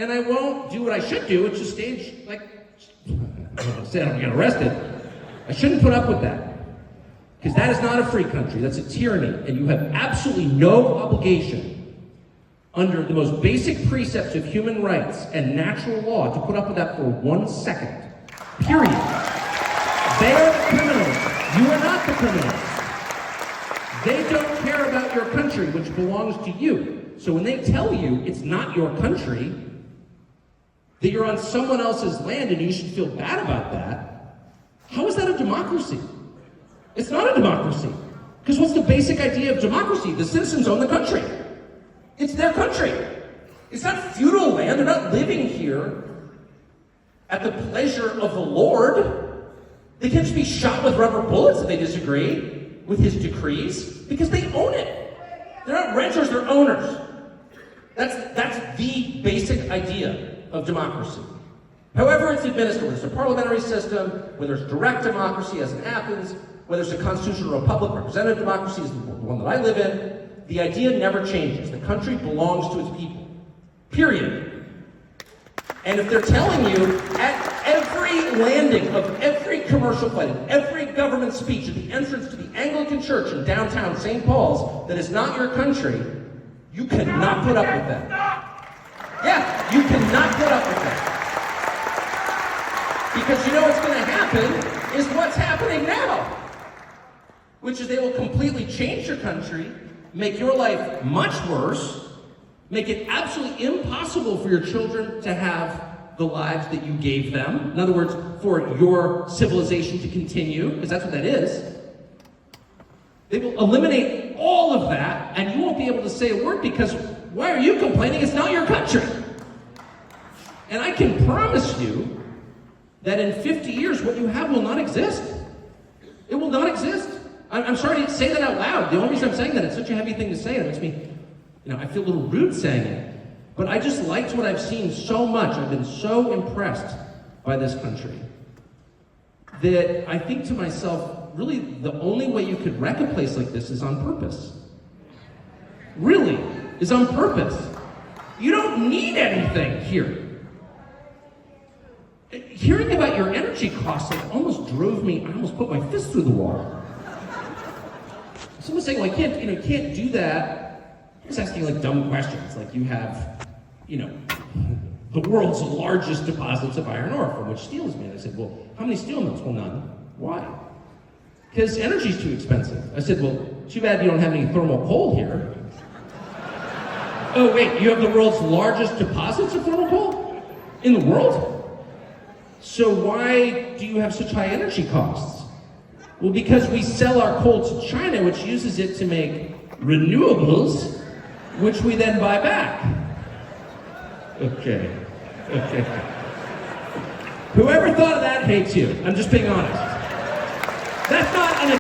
And I won't do what I should do, which is stage, like, say I'm gonna get arrested. I shouldn't put up with that. Because that is not a free country, that's a tyranny, and you have absolutely no obligation under the most basic precepts of human rights and natural law to put up with that for 1 second. Period. They are the criminals. You are not the criminals. They don't care about your country, which belongs to you. So when they tell you it's not your country, that you're on someone else's land and you should feel bad about that, how is that a democracy? It's not a democracy. Because what's the basic idea of democracy? The citizens own the country. It's their country. It's not feudal land. They're not living here at the pleasure of the Lord. They can't just be shot with rubber bullets if they disagree with his decrees, because they own it. They're not renters, they're owners. That's the basic idea of democracy. However it's administered, whether it's a parliamentary system, whether it's direct democracy as in Athens, whether it's a constitutional republic, representative democracy is the one that I live in, the idea never changes. The country belongs to its people. Period. And if they're telling you at every landing of every commercial flight, at every government speech, at the entrance to the Anglican church in downtown St. Paul's, that is not your country, you cannot put up with that. Yeah, you cannot put up with that. Because you know what's going to happen is what's happening now, which is they will completely change your country, make your life much worse, make it absolutely impossible for your children to have the lives that you gave them. In other words, for your civilization to continue, because that's what that is. They will eliminate all of that, and you won't be able to say a word because why are you complaining? It's not your country. And I can promise you that in 50 years, what you have will not exist. It will not exist. I'm sorry to say that out loud. The only reason I'm saying that, it's such a heavy thing to say, it makes me, I feel a little rude saying it. But I just liked what I've seen so much. I've been so impressed by this country that I think to myself, really, the only way you could wreck a place like this is on purpose. Really, is on purpose. You don't need anything here. Hearing about your energy costs almost drove me, I almost put my fist through the wall. Someone's saying, well, you can't do that. I was asking dumb questions, like you have, the world's largest deposits of iron ore from which steel is made. I said, well, how many steel mills? Well, none. Why? Because energy's too expensive. I said, well, too bad you don't have any thermal coal here. Oh, wait, you have the world's largest deposits of thermal coal? In the world? So why do you have such high energy costs? Well, because we sell our coal to China, which uses it to make renewables, which we then buy back. Okay. Whoever thought of that hates you. I'm just being honest. That's not an